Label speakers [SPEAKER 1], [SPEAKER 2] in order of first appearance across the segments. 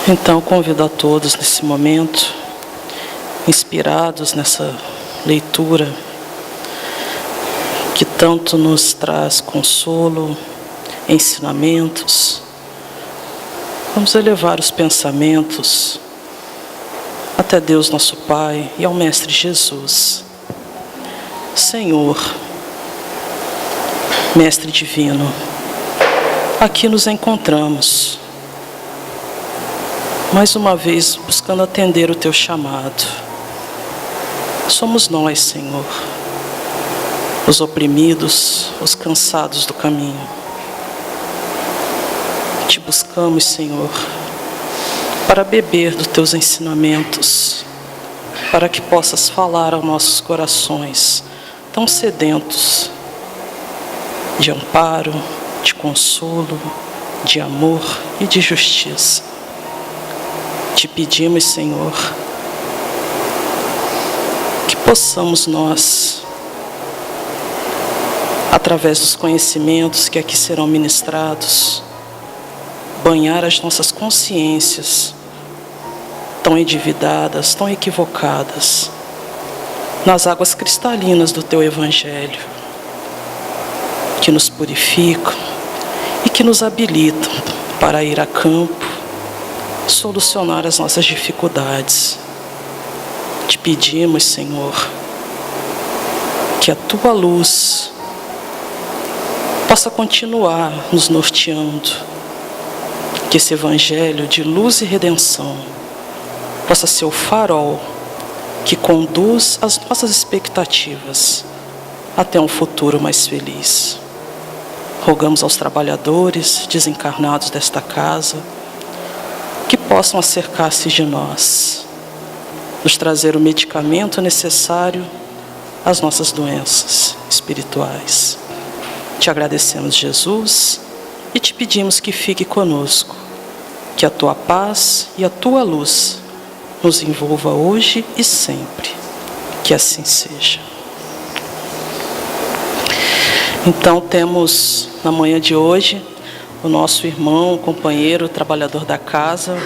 [SPEAKER 1] Então, convido a todos nesse momento, inspirados nessa leitura, que tanto nos traz consolo, ensinamentos. Vamos elevar os pensamentos até Deus nosso Pai e ao Mestre Jesus. Senhor, Mestre Divino, aqui nos encontramos, mais uma vez buscando atender o Teu chamado. Somos nós, Senhor, os oprimidos, os cansados do caminho. Te buscamos, Senhor, para beber dos Teus ensinamentos, para que possas falar aos nossos corações tão sedentos de amparo, de consolo, de amor e de justiça. Te pedimos, Senhor, que possamos nós, através dos conhecimentos que aqui serão ministrados, banhar as nossas consciências tão endividadas, tão equivocadas, nas águas cristalinas do Teu Evangelho, que nos purificam e que nos habilitam para ir a campo, solucionar as nossas dificuldades. Te pedimos, Senhor, que a Tua luz possa continuar nos norteando, que esse Evangelho de luz e redenção possa ser o farol que conduz as nossas expectativas até um futuro mais feliz. Rogamos aos trabalhadores desencarnados desta casa que possam acercar-se de nós, nos trazer o medicamento necessário às nossas doenças espirituais. Te agradecemos, Jesus, e te pedimos que fique conosco, que a Tua paz e a Tua luz nos envolva hoje e sempre. Que assim seja. Então, temos na manhã de hoje o nosso irmão, companheiro, trabalhador da casa,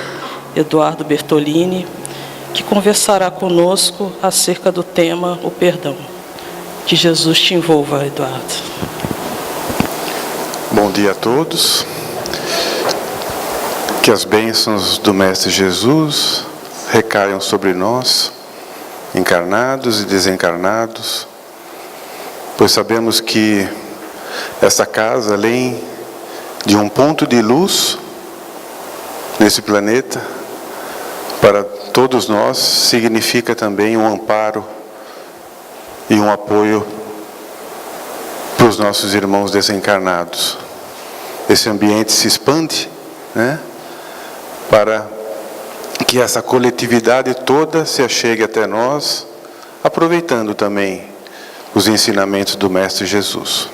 [SPEAKER 1] Eduardo Bertolini, que conversará conosco acerca do tema o perdão. Que Jesus te envolva, Eduardo.
[SPEAKER 2] Bom dia a todos. Que as bênçãos do Mestre Jesus recaiam sobre nós, encarnados e desencarnados, pois sabemos que essa casa, além de um ponto de luz nesse planeta, para todos nós, significa também um amparo e um apoio para os nossos irmãos desencarnados. Esse ambiente se expande, né, para que essa coletividade toda se achegue até nós, aproveitando também os ensinamentos do Mestre Jesus.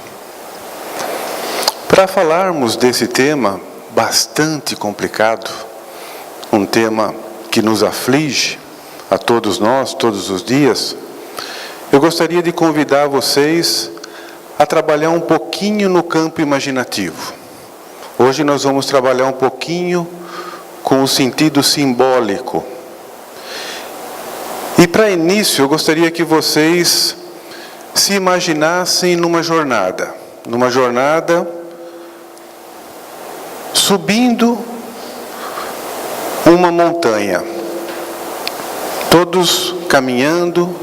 [SPEAKER 2] Para falarmos desse tema bastante complicado, um tema que nos aflige a todos nós, todos os dias, eu gostaria de convidar vocês a trabalhar um pouquinho no campo imaginativo. Hoje nós vamos trabalhar um pouquinho com o sentido simbólico. E para início, eu gostaria que vocês se imaginassem numa jornada subindo uma montanha, todos caminhando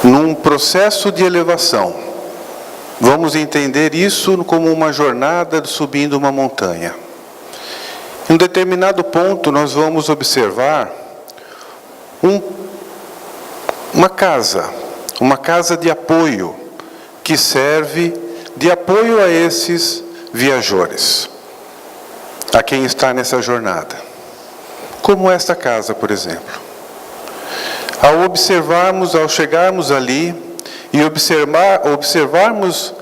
[SPEAKER 2] num processo de elevação. Vamos entender isso como uma jornada subindo uma montanha. Em um determinado ponto, nós vamos observar uma casa de apoio, que serve de apoio a esses viajores, a quem está nessa jornada. Como esta casa, por exemplo. Ao chegarmos ali e observarmos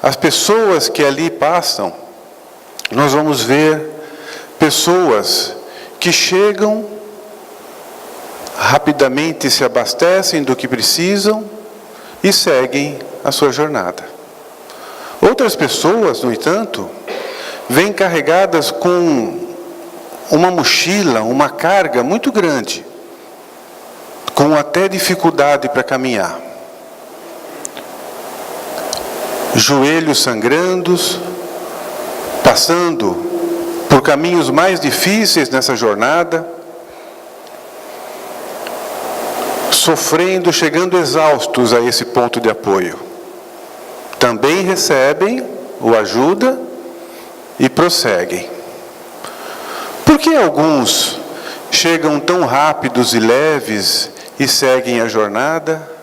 [SPEAKER 2] as pessoas que ali passam, nós vamos ver pessoas que chegam, rapidamente se abastecem do que precisam e seguem a sua jornada. Outras pessoas, no entanto, vêm carregadas com uma mochila, uma carga muito grande, com até dificuldade para caminhar. Joelhos sangrando, passando por caminhos mais difíceis nessa jornada, sofrendo, chegando exaustos a esse ponto de apoio. Também recebem o ajuda e prosseguem. Por que alguns chegam tão rápidos e leves e seguem a jornada?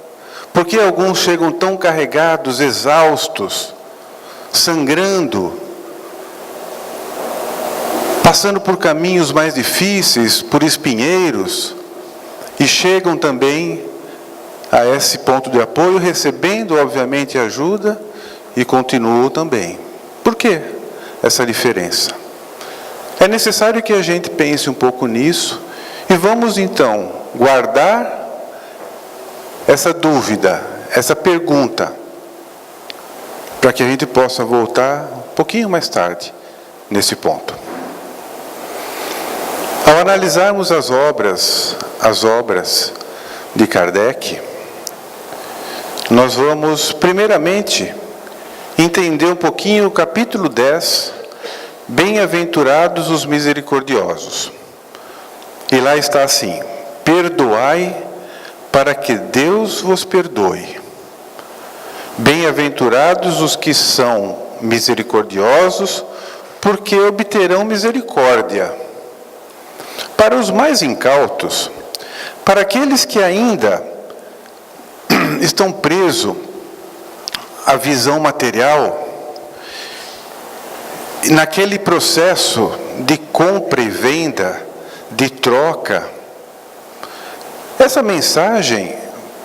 [SPEAKER 2] Por que alguns chegam tão carregados, exaustos, sangrando, passando por caminhos mais difíceis, por espinheiros, e chegam também a esse ponto de apoio, recebendo, obviamente, ajuda, e continuam também. Por que essa diferença? É necessário que a gente pense um pouco nisso, e vamos então guardar essa dúvida, essa pergunta, para que a gente possa voltar um pouquinho mais tarde nesse ponto. Ao analisarmos as obras de Kardec, nós vamos primeiramente entender um pouquinho o capítulo 10, Bem-aventurados os misericordiosos. E lá está assim: perdoai para que Deus vos perdoe. Bem-aventurados os que são misericordiosos, porque obterão misericórdia. Para os mais incautos, para aqueles que ainda estão presos à visão material, naquele processo de compra e venda, de troca, essa mensagem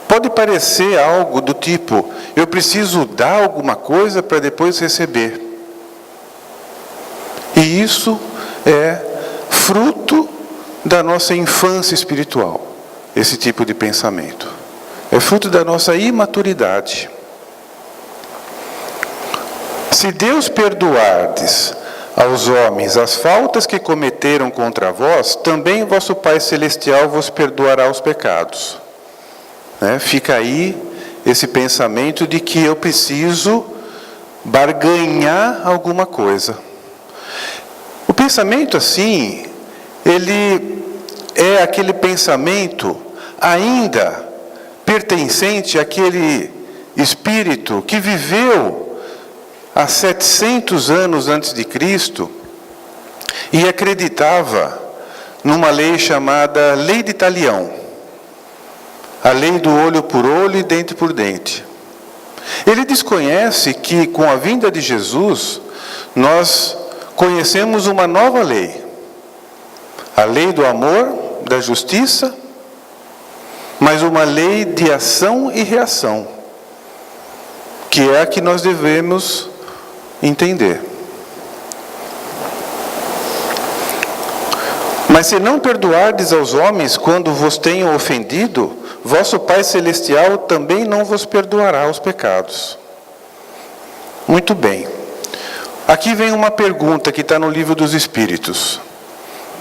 [SPEAKER 2] pode parecer algo do tipo: eu preciso dar alguma coisa para depois receber. E isso é fruto da nossa infância espiritual, esse tipo de pensamento. É fruto da nossa imaturidade. Se Deus perdoardes aos homens as faltas que cometeram contra vós, também vosso Pai Celestial vos perdoará os pecados. Fica aí esse pensamento de que eu preciso barganhar alguma coisa. O pensamento assim, ele é aquele pensamento ainda pertencente àquele espírito que viveu há 700 anos antes de Cristo e acreditava numa lei chamada Lei de Talião, a lei do olho por olho e dente por dente. Ele desconhece que com a vinda de Jesus nós conhecemos uma nova lei, a lei do amor, da justiça, mas uma lei de ação e reação, que é a que nós devemos entender. Mas se não perdoardes aos homens quando vos tenham ofendido, vosso Pai Celestial também não vos perdoará os pecados. Muito bem. Aqui vem uma pergunta que está no Livro dos Espíritos.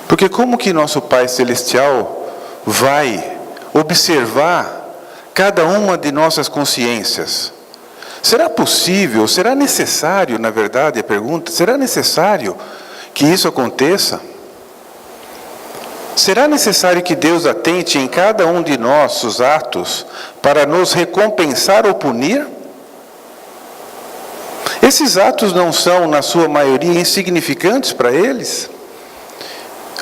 [SPEAKER 2] Porque como que nosso Pai Celestial vai observar cada uma de nossas consciências? Será possível, será necessário, na verdade, a pergunta, será necessário que isso aconteça? Será necessário que Deus atente em cada um de nossos atos para nos recompensar ou punir? Esses atos não são, na sua maioria, insignificantes para eles?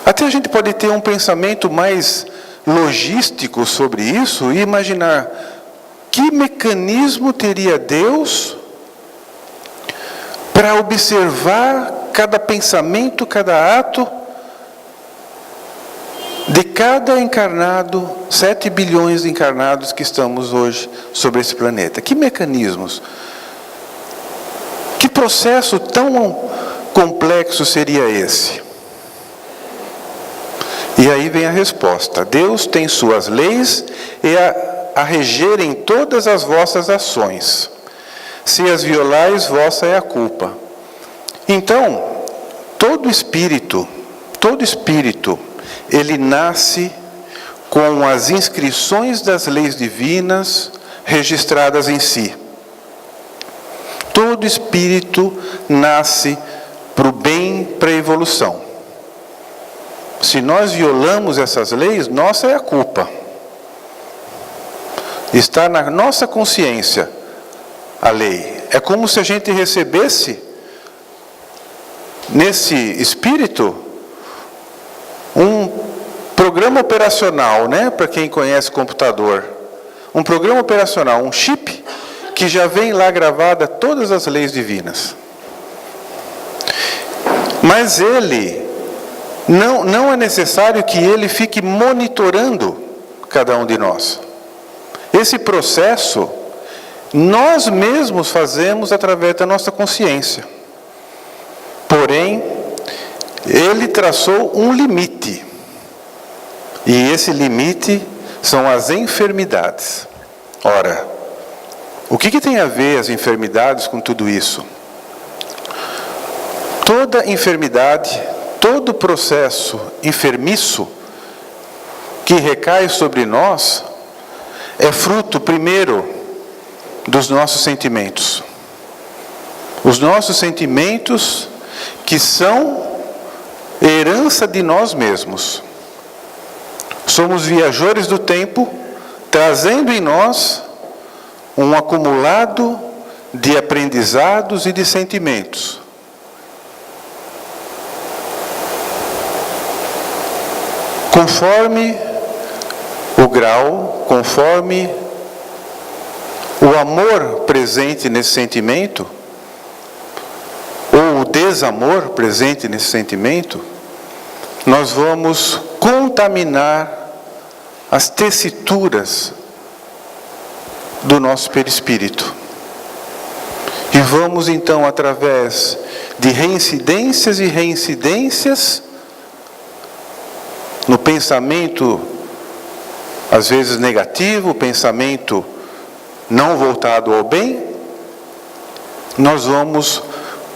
[SPEAKER 2] Até a gente pode ter um pensamento mais logístico sobre isso e imaginar que mecanismo teria Deus para observar cada pensamento, cada ato de cada encarnado, 7 bilhões de encarnados que estamos hoje sobre esse planeta. Que mecanismos? Que processo tão complexo seria esse? E aí vem a resposta: Deus tem suas leis e a regerem todas as vossas ações. Se as violais, vossa é a culpa. Então, todo espírito, ele nasce com as inscrições das leis divinas registradas em si. Todo espírito nasce para o bem, para a evolução. Se nós violamos essas leis, nossa é a culpa. Está na nossa consciência a lei. É como se a gente recebesse nesse espírito um programa operacional, né? Para quem conhece computador. Um programa operacional, um chip, que já vem lá gravada todas as leis divinas. Mas ele, não é necessário que ele fique monitorando cada um de nós. Esse processo, nós mesmos fazemos através da nossa consciência. Porém, ele traçou um limite. E esse limite são as enfermidades. Ora, o que tem a ver as enfermidades com tudo isso? Toda enfermidade, todo processo enfermiço que recai sobre nós é fruto, primeiro, dos nossos sentimentos. Os nossos sentimentos que são herança de nós mesmos. Somos viajores do tempo, trazendo em nós um acumulado de aprendizados e de sentimentos. Conforme o grau, conforme o amor presente nesse sentimento, ou o desamor presente nesse sentimento, nós vamos contaminar as tessituras do nosso perispírito. E vamos então, através de reincidências e reincidências, no pensamento, às vezes negativo, pensamento não voltado ao bem, nós vamos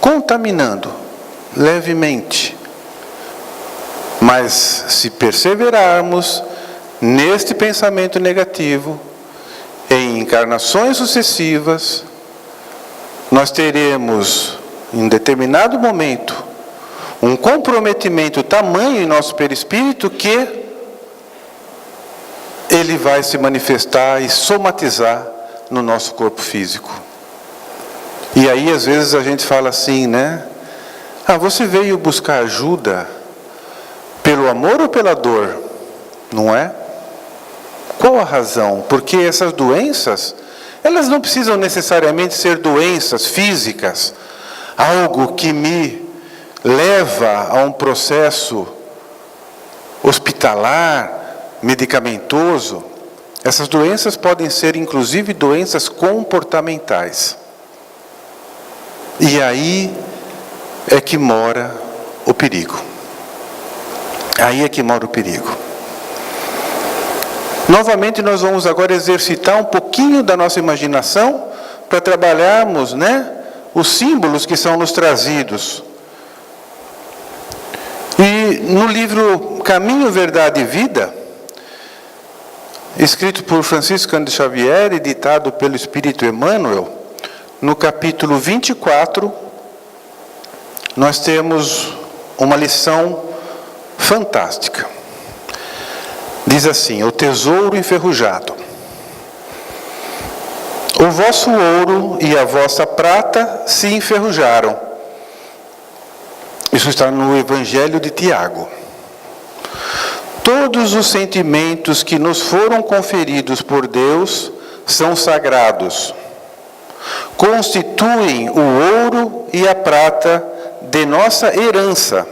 [SPEAKER 2] contaminando levemente. Mas se perseverarmos neste pensamento negativo, em encarnações sucessivas, nós teremos, em determinado momento, um comprometimento tamanho em nosso perispírito que ele vai se manifestar e somatizar no nosso corpo físico. E aí, às vezes, a gente fala assim, né? Ah, você veio buscar ajuda pelo amor ou pela dor? Não é? Qual a razão? Porque essas doenças, elas não precisam necessariamente ser doenças físicas, algo que me leva a um processo hospitalar, medicamentoso. Essas doenças podem ser, inclusive, doenças comportamentais. E aí é que mora o perigo. Aí é que mora o perigo. Novamente, nós vamos agora exercitar um pouquinho da nossa imaginação para trabalharmos, né, os símbolos que são nos trazidos. E no livro Caminho, Verdade e Vida, escrito por Francisco Cândido Xavier e ditado pelo Espírito Emmanuel, no capítulo 24, nós temos uma lição fantástica. Diz assim: o tesouro enferrujado. O vosso ouro e a vossa prata se enferrujaram. Isso está no Evangelho de Tiago. Todos os sentimentos que nos foram conferidos por Deus são sagrados. Constituem o ouro e a prata de nossa herança.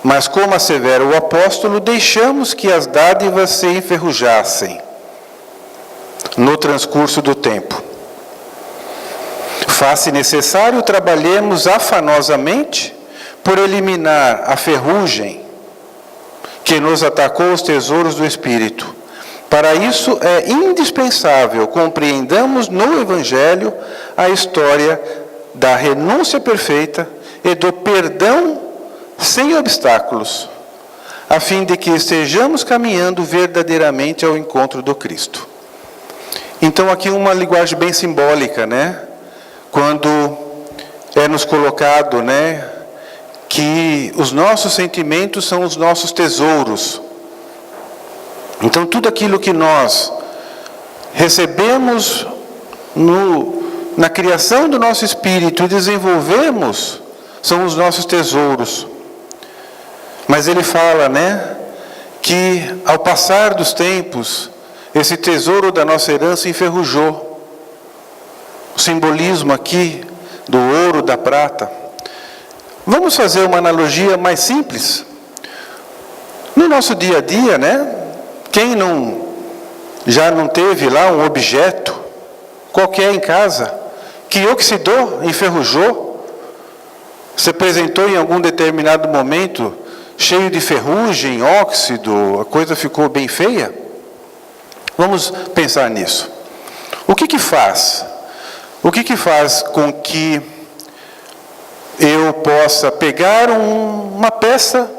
[SPEAKER 2] Mas, como assevera o apóstolo, deixamos que as dádivas se enferrujassem no transcurso do tempo. Faz-se necessário trabalhemos afanosamente por eliminar a ferrugem que nos atacou os tesouros do Espírito. Para isso é indispensável compreendamos no Evangelho a história da renúncia perfeita e do perdão sem obstáculos, a fim de que estejamos caminhando verdadeiramente ao encontro do Cristo. Então aqui uma linguagem bem simbólica, né? Quando é nos colocado, né, que os nossos sentimentos são os nossos tesouros. Então tudo aquilo que nós recebemos na criação do nosso espírito e desenvolvemos são os nossos tesouros. Mas ele fala, né, que ao passar dos tempos, esse tesouro da nossa herança enferrujou. O simbolismo aqui do ouro, da prata. Vamos fazer uma analogia mais simples. No nosso dia a dia, né, quem já não teve lá um objeto qualquer em casa que oxidou, enferrujou, se apresentou em algum determinado momento cheio de ferrugem, óxido, a coisa ficou bem feia? Vamos pensar nisso. O que faz? O que faz com que eu possa pegar uma peça,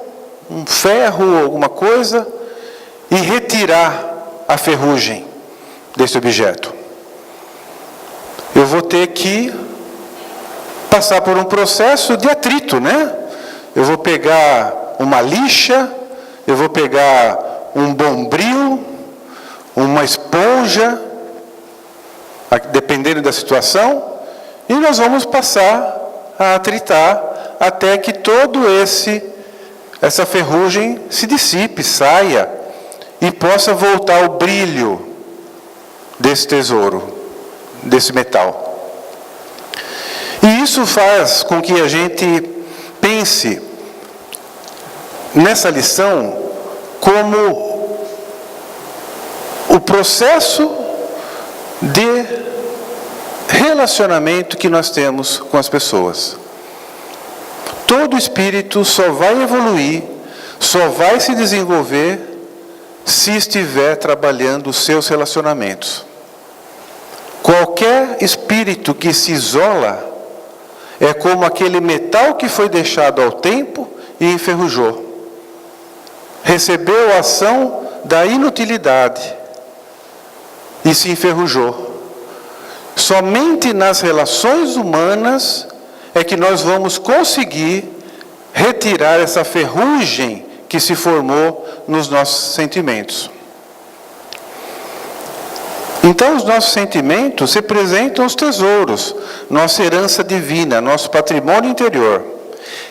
[SPEAKER 2] um ferro, alguma coisa, e retirar a ferrugem desse objeto? Eu vou ter que passar por um processo de atrito, né? Eu vou pegar uma lixa, eu vou pegar um bombril, uma esponja, dependendo da situação, e nós vamos passar a atritar até que essa ferrugem se dissipe, saia e possa voltar ao brilho desse tesouro, desse metal. E isso faz com que a gente pense nessa lição como o processo de relacionamento que nós temos com as pessoas. Todo espírito só vai evoluir, só vai se desenvolver se estiver trabalhando os seus relacionamentos. Qualquer espírito que se isola é como aquele metal que foi deixado ao tempo e enferrujou. Recebeu a ação da inutilidade e se enferrujou. Somente nas relações humanas é que nós vamos conseguir retirar essa ferrugem que se formou nos nossos sentimentos. Então, os nossos sentimentos representam os tesouros, nossa herança divina, nosso patrimônio interior.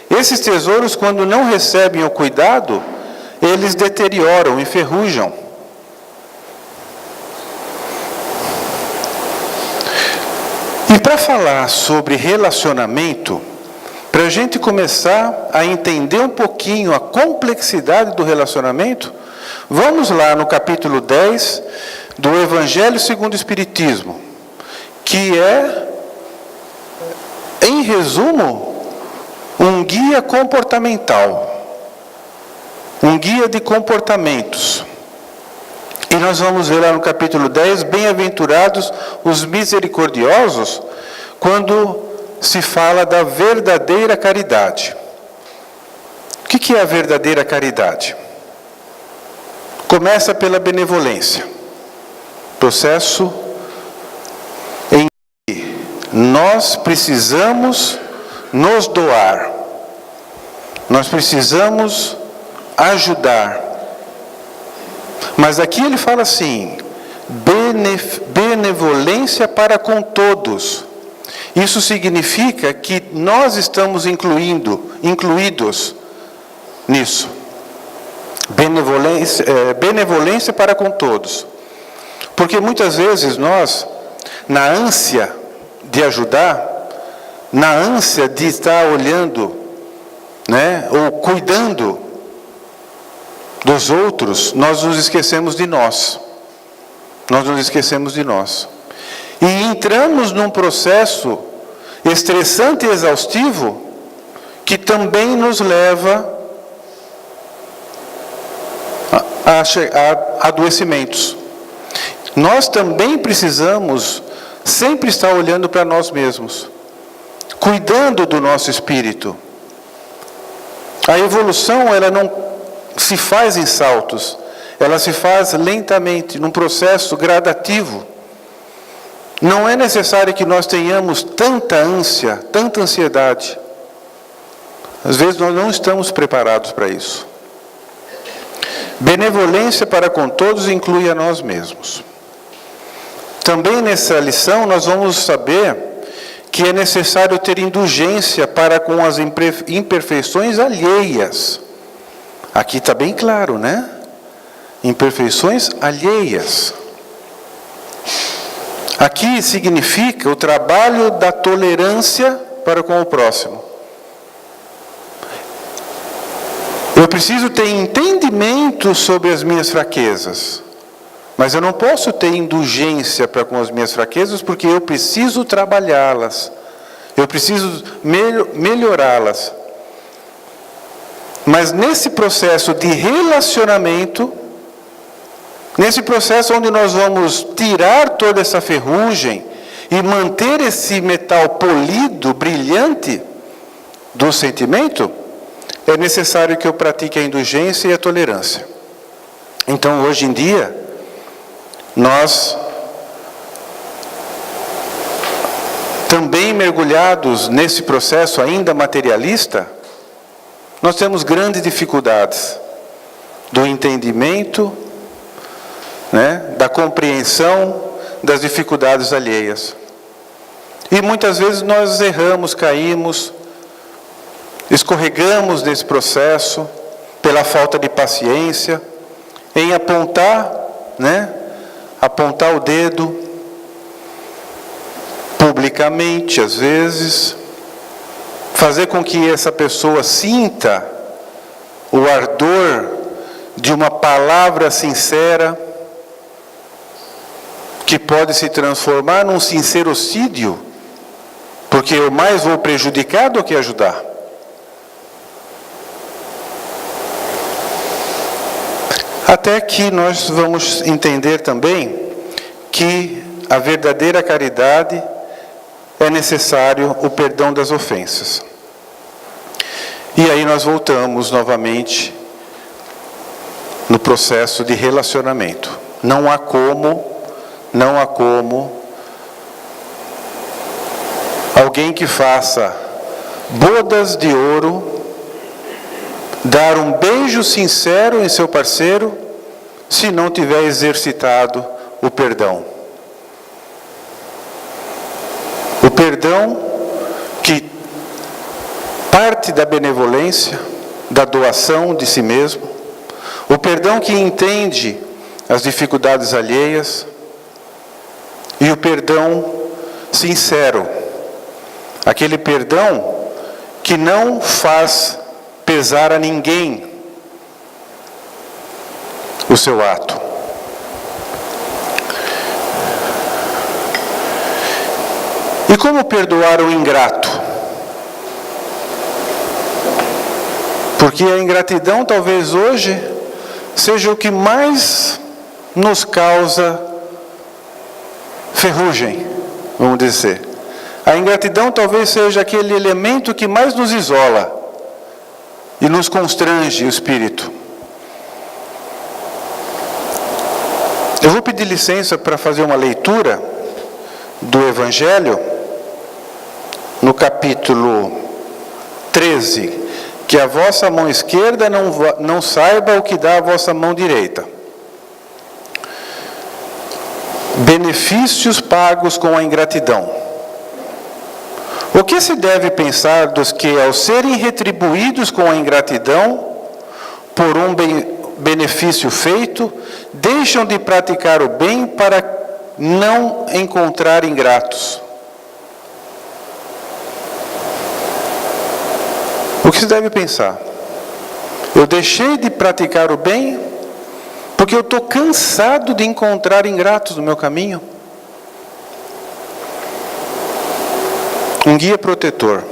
[SPEAKER 2] Esses tesouros, quando não recebem o cuidado, eles deterioram, enferrujam. E para falar sobre relacionamento, para a gente começar a entender um pouquinho a complexidade do relacionamento, vamos lá no capítulo 10 do Evangelho segundo o Espiritismo, que é, em resumo, um guia comportamental, um guia de comportamentos. E nós vamos ver lá no capítulo 10, bem-aventurados os misericordiosos, quando se fala da verdadeira caridade. O que é a verdadeira caridade? Começa pela benevolência. Processo em que nós precisamos nos doar. Nós precisamos ajudar. Mas aqui ele fala assim, benevolência para com todos. Isso significa que nós estamos incluídos nisso. Benevolência para com todos. Porque muitas vezes nós, na ânsia de ajudar, na ânsia de estar olhando, né, ou cuidando dos outros, nós nos esquecemos de nós. Nós nos esquecemos de nós. E entramos num processo estressante e exaustivo que também nos leva a adoecimentos. Nós também precisamos sempre estar olhando para nós mesmos, cuidando do nosso espírito. A evolução, ela não se faz em saltos, ela se faz lentamente, num processo gradativo. Não é necessário que nós tenhamos tanta ânsia, tanta ansiedade. Às vezes nós não estamos preparados para isso. Benevolência para com todos inclui a nós mesmos. Também nessa lição nós vamos saber que é necessário ter indulgência para com as imperfeições alheias. Aqui está bem claro, né? Imperfeições alheias. Aqui significa o trabalho da tolerância para com o próximo. Eu preciso ter entendimento sobre as minhas fraquezas, mas eu não posso ter indulgência para com as minhas fraquezas, porque eu preciso trabalhá-las, eu preciso melhorá-las. Mas nesse processo de relacionamento, nesse processo onde nós vamos tirar toda essa ferrugem e manter esse metal polido, brilhante do sentimento, é necessário que eu pratique a indulgência e a tolerância. Então, hoje em dia, nós, também mergulhados nesse processo ainda materialista, nós temos grandes dificuldades do entendimento, né, da compreensão das dificuldades alheias. E muitas vezes nós erramos, caímos, escorregamos nesse processo pela falta de paciência, em apontar, né, apontar o dedo publicamente, às vezes, fazer com que essa pessoa sinta o ardor de uma palavra sincera, que pode se transformar num sincerocídio, porque eu mais vou prejudicar do que ajudar. Até que nós vamos entender também que a verdadeira caridade é necessário o perdão das ofensas. E aí nós voltamos novamente no processo de relacionamento. Não há como alguém que faça bodas de ouro dar um beijo sincero em seu parceiro se não tiver exercitado o perdão. O perdão que parte da benevolência, da doação de si mesmo, o perdão que entende as dificuldades alheias e o perdão sincero, aquele perdão que não faz pesar a ninguém o seu ato. E como perdoar o ingrato? Porque a ingratidão talvez hoje seja o que mais nos causa ferrugem, vamos dizer. A ingratidão talvez seja aquele elemento que mais nos isola e nos constrange o espírito. Eu vou pedir licença para fazer uma leitura do Evangelho, no capítulo 13, que a vossa mão esquerda não saiba o que dá a vossa mão direita. Benefícios pagos com a ingratidão. O que se deve pensar dos que, ao serem retribuídos com a ingratidão por um benefício feito, deixam de praticar o bem para não encontrar ingratos? O que se deve pensar? Eu deixei de praticar o bem porque eu estou cansado de encontrar ingratos no meu caminho. Um guia protetor.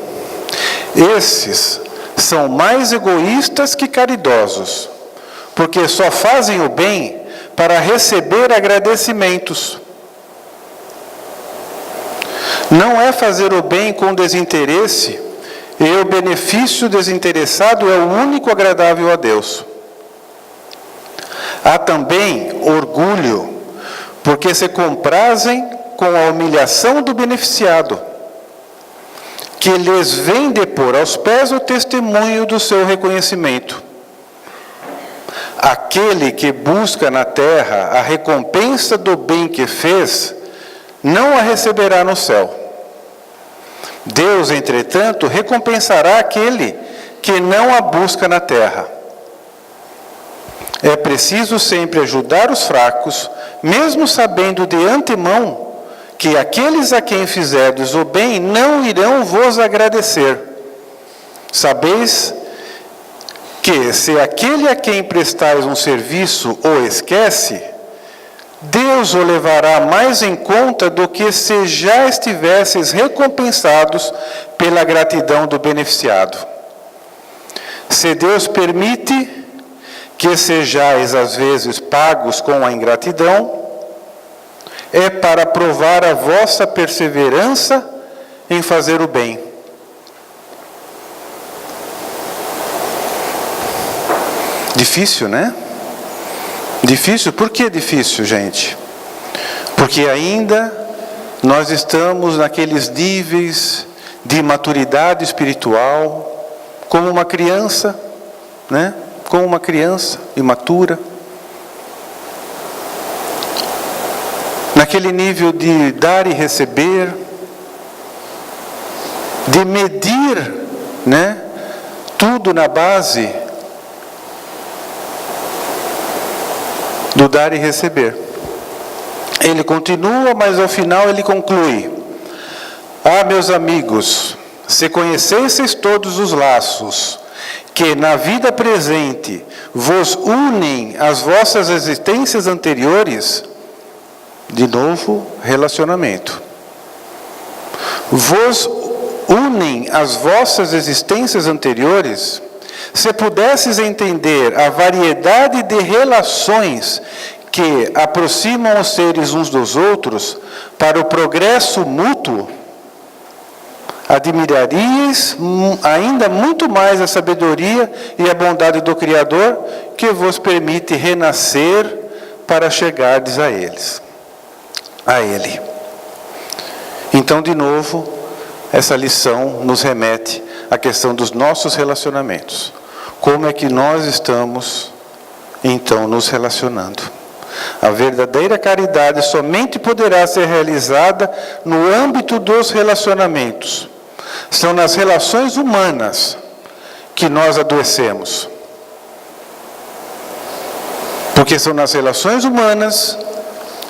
[SPEAKER 2] Esses são mais egoístas que caridosos, porque só fazem o bem para receber agradecimentos. Não é fazer o bem com desinteresse E o benefício desinteressado é o único agradável a Deus. Há também orgulho, porque se comprazem com a humilhação do beneficiado, que lhes vem depor aos pés o testemunho do seu reconhecimento. Aquele que busca na terra a recompensa do bem que fez, não a receberá no céu. Deus, entretanto, recompensará aquele que não a busca na terra. É preciso sempre ajudar os fracos, mesmo sabendo de antemão que aqueles a quem fizerdes o bem não irão vos agradecer. Sabeis que, se aquele a quem prestais um serviço o esquece, Deus o levará mais em conta do que se já estivesses recompensados pela gratidão do beneficiado. Se Deus permite que sejais às vezes pagos com a ingratidão, é para provar a vossa perseverança em fazer o bem. Difícil, né? Difícil? Por que difícil, gente? Porque ainda nós estamos naqueles níveis de maturidade espiritual, como uma criança, né? Como uma criança imatura. Naquele nível de dar e receber, de medir, né? Tudo na base do dar e receber. Ele continua, mas ao final ele conclui: Ah, meus amigos, se conhecesseis todos os laços que na vida presente vos unem às vossas existências anteriores, de novo, relacionamento. Vos unem às vossas existências anteriores, se pudesses entender a variedade de relações que aproximam os seres uns dos outros para o progresso mútuo, admiraríeis ainda muito mais a sabedoria e a bondade do Criador, que vos permite renascer para chegardes a Ele. Então, de novo, essa lição nos remete à questão dos nossos relacionamentos. Como é que nós estamos, então, nos relacionando? A verdadeira caridade somente poderá ser realizada no âmbito dos relacionamentos. São nas relações humanas que nós adoecemos. Porque são nas relações humanas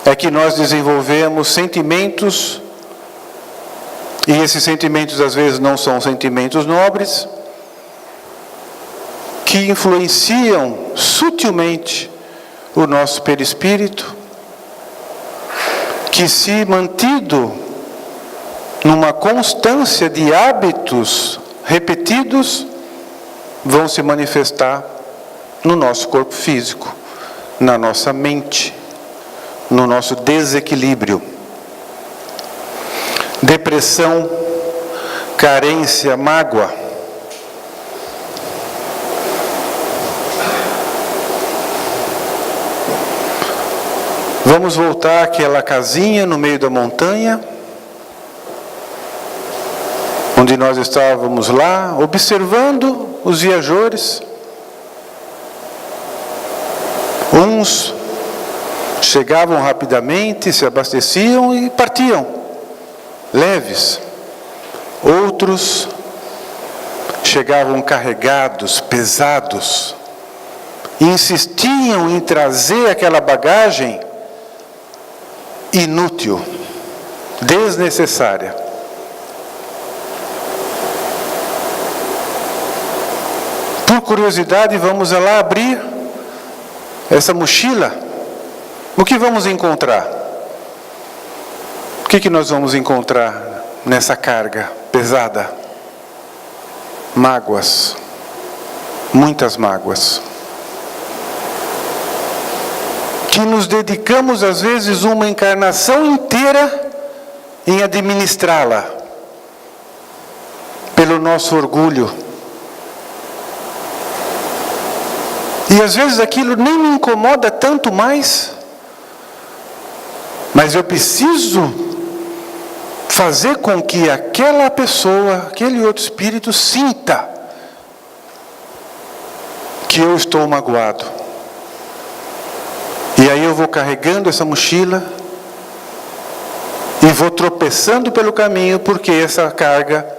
[SPEAKER 2] é que nós desenvolvemos sentimentos, e esses sentimentos às vezes não são sentimentos nobres, que influenciam sutilmente o nosso perispírito, que, se mantido numa constância de hábitos repetidos, vão se manifestar no nosso corpo físico, na nossa mente, no nosso desequilíbrio. Depressão, carência, mágoa. Vamos voltar àquela casinha no meio da montanha, onde nós estávamos lá, observando os viajores. Uns chegavam rapidamente, se abasteciam e partiam, leves. Outros chegavam carregados, pesados, e insistiam em trazer aquela bagagem inútil, desnecessária. Por curiosidade, vamos lá abrir essa mochila. O que vamos encontrar? O que nós vamos encontrar nessa carga pesada? Mágoas, muitas mágoas, que nos dedicamos às vezes uma encarnação inteira em administrá-la, pelo nosso orgulho. E às vezes aquilo nem me incomoda tanto mais, mas eu preciso fazer com que aquela pessoa, aquele outro espírito sinta que eu estou magoado. E aí eu vou carregando essa mochila e vou tropeçando pelo caminho, porque essa carga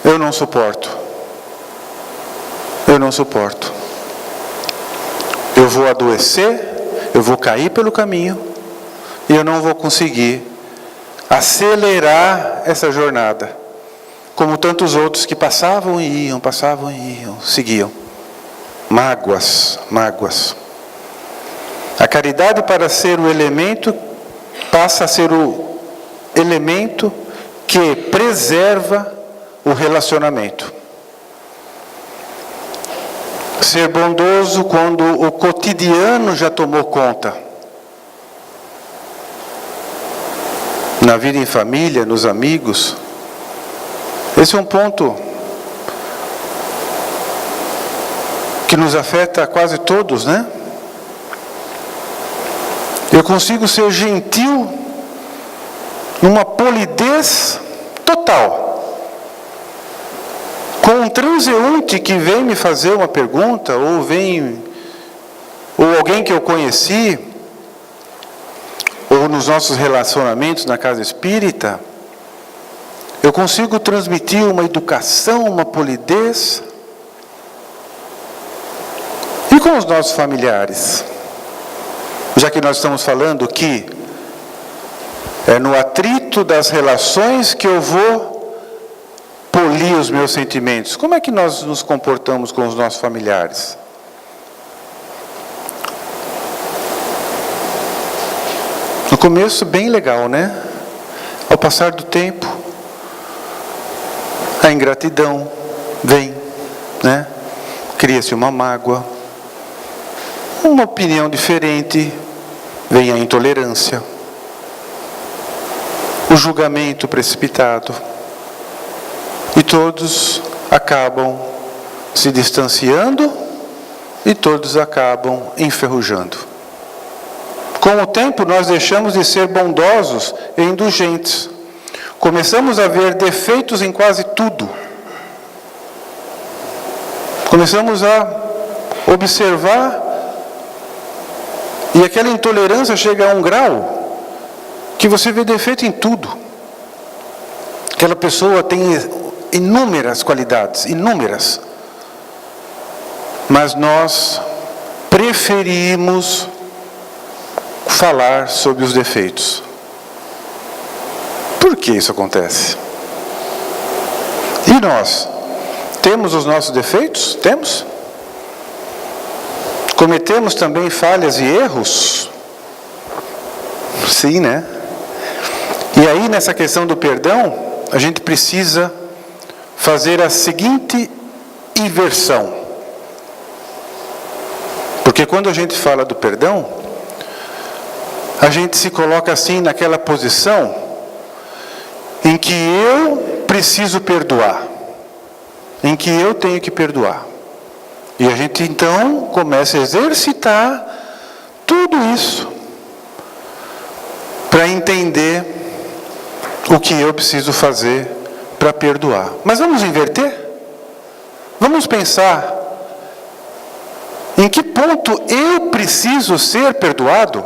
[SPEAKER 2] eu não suporto. Eu não suporto. Eu vou adoecer, eu vou cair pelo caminho e eu não vou conseguir acelerar essa jornada, como tantos outros que passavam e iam, seguiam. Mágoas, mágoas. A caridade, para ser o elemento, passa a ser o elemento que preserva o relacionamento. Ser bondoso quando o cotidiano já tomou conta. Na vida em família, nos amigos. Esse é um ponto que nos afeta a quase todos, né? Eu consigo ser gentil numa polidez total. Com um transeunte que vem me fazer uma pergunta, ou alguém que eu conheci, ou nos nossos relacionamentos na casa espírita, eu consigo transmitir uma educação, uma polidez. E com os nossos familiares? Já que nós estamos falando que é no atrito das relações que eu vou polir os meus sentimentos. Como é que nós nos comportamos com os nossos familiares? No começo, bem legal, né? Ao passar do tempo, a ingratidão vem, né? Cria-se uma mágoa, uma opinião diferente, vem a intolerância, o julgamento precipitado, e todos acabam se distanciando e todos acabam enferrujando. Com o tempo, nós deixamos de ser bondosos e indulgentes. Começamos a ver defeitos em quase tudo. Começamos a observar, e aquela intolerância chega a um grau que você vê defeito em tudo. Aquela pessoa tem inúmeras qualidades, inúmeras. Mas nós preferimos falar sobre os defeitos. Por que isso acontece? E nós? Temos os nossos defeitos? Temos? Cometemos também falhas e erros? Sim, né? E aí, nessa questão do perdão, a gente precisa fazer a seguinte inversão. Porque quando a gente fala do perdão, a gente se coloca assim naquela posição em que eu preciso perdoar, em que eu tenho que perdoar. E a gente então começa a exercitar tudo isso para entender o que eu preciso fazer para perdoar. Mas vamos inverter? Vamos pensar em que ponto eu preciso ser perdoado?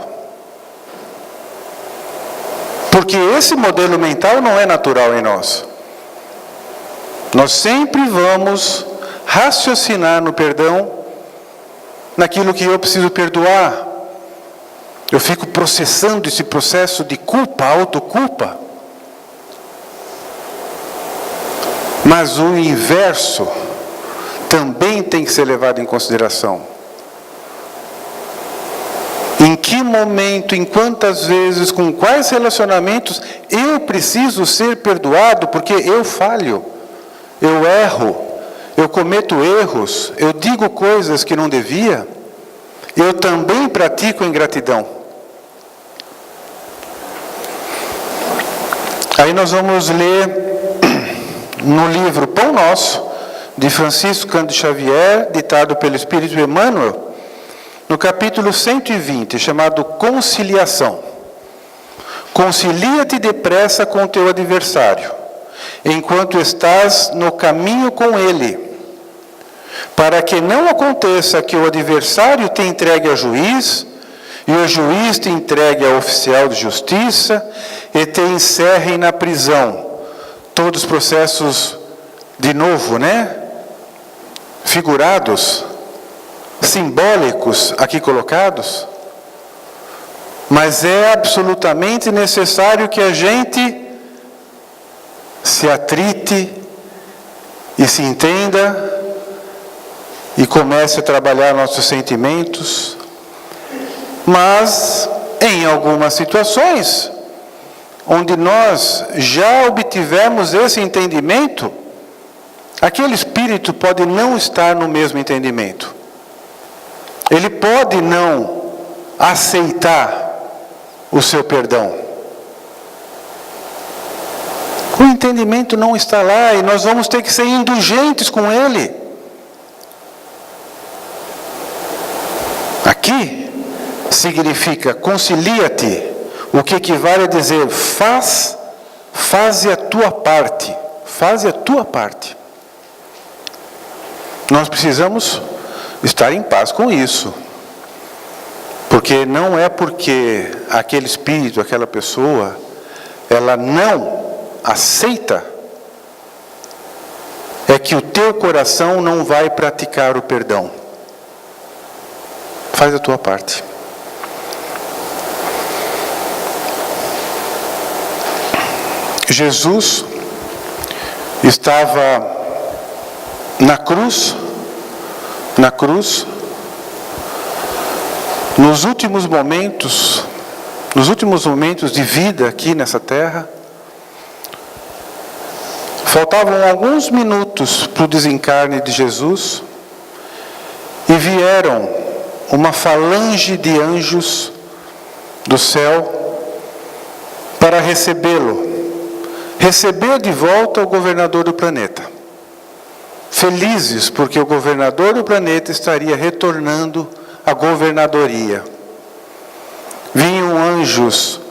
[SPEAKER 2] Porque esse modelo mental não é natural em nós. Nós sempre vamos raciocinar no perdão, naquilo que eu preciso perdoar. Eu fico processando esse processo de culpa, autoculpa. Mas o inverso também tem que ser levado em consideração. Em que momento, em quantas vezes, com quais relacionamentos eu preciso ser perdoado porque eu falho, eu erro, eu cometo erros, eu digo coisas que não devia, eu também pratico ingratidão. Aí nós vamos ler no livro Pão Nosso, de Francisco Cândido Xavier, ditado pelo Espírito Emmanuel, no capítulo 120, chamado Conciliação. Concilia-te depressa com o teu adversário, enquanto estás no caminho com ele, para que não aconteça que o adversário te entregue ao juiz, e o juiz te entregue ao oficial de justiça, e te encerrem na prisão. Todos os processos, de novo, figurados, simbólicos aqui colocados, mas é absolutamente necessário que a gente se atrite e se entenda e comece a trabalhar nossos sentimentos, mas em algumas situações onde nós já obtivemos esse entendimento, aquele espírito pode não estar no mesmo entendimento. Ele pode não aceitar o seu perdão. O entendimento não está lá e nós vamos ter que ser indulgentes com ele. Aqui significa concilia-te, o que equivale a dizer faze a tua parte. Faze a tua parte. Nós precisamos estar em paz com isso. Porque não é porque aquele espírito, aquela pessoa, ela não aceita, é que o teu coração não vai praticar o perdão. Faz a tua parte. Jesus estava na cruz, nos últimos momentos de vida aqui nessa terra. Faltavam alguns minutos para o desencarne de Jesus e vieram uma falange de anjos do céu para recebê-lo, receber de volta o governador do planeta. Felizes porque o governador do planeta estaria retornando à governadoria. Vinham anjos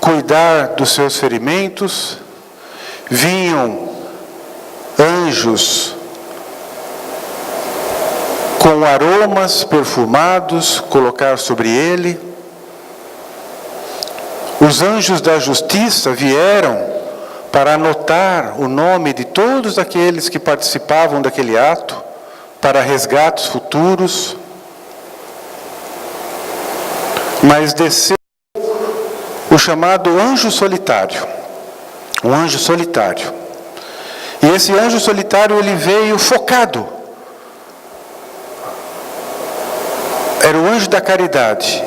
[SPEAKER 2] cuidar dos seus ferimentos, vinham anjos com aromas perfumados colocar sobre ele. Os anjos da justiça vieram para anotar o nome de todos aqueles que participavam daquele ato, para resgates futuros. Mas desceu o chamado anjo solitário, um anjo solitário. E esse anjo solitário, ele veio focado. Era o anjo da caridade.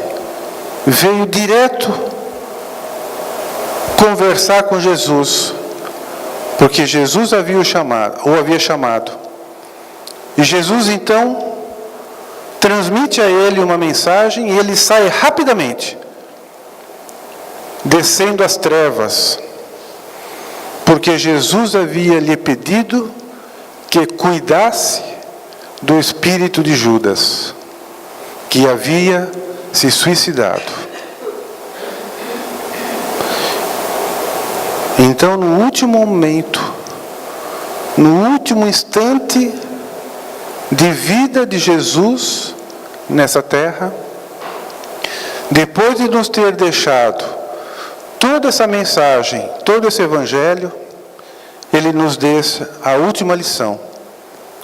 [SPEAKER 2] Veio direto conversar com Jesus, porque Jesus o havia chamado. E Jesus então transmite a ele uma mensagem e ele sai rapidamente, descendo as trevas, porque Jesus havia lhe pedido que cuidasse do espírito de Judas, que havia se suicidado. Então, no último momento, no último instante de vida de Jesus nessa terra, depois de nos ter deixado toda essa mensagem, todo esse evangelho, ele nos deixa a última lição,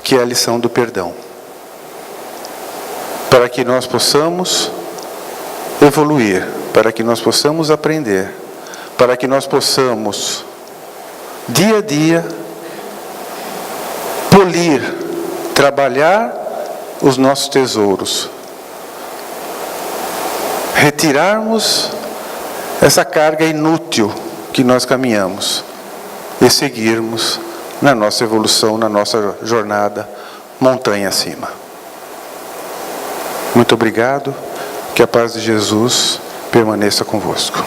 [SPEAKER 2] que é a lição do perdão, para que nós possamos evoluir, para que nós possamos aprender, para que nós possamos, dia a dia, polir, trabalhar os nossos tesouros, retirarmos essa carga inútil que nós caminhamos e seguirmos na nossa evolução, na nossa jornada montanha acima. Muito obrigado, que a paz de Jesus permaneça convosco.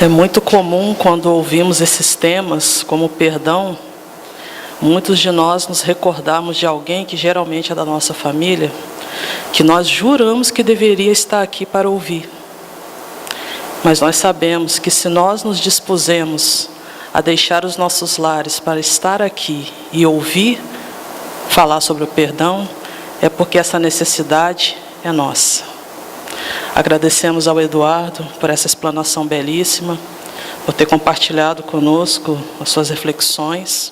[SPEAKER 1] É muito comum, quando ouvimos esses temas, como o perdão, muitos de nós nos recordarmos de alguém que geralmente é da nossa família, que nós juramos que deveria estar aqui para ouvir. Mas nós sabemos que se nós nos dispusemos a deixar os nossos lares para estar aqui e ouvir falar sobre o perdão, é porque essa necessidade é nossa. Agradecemos ao Eduardo por essa explanação belíssima, por ter compartilhado conosco as suas reflexões.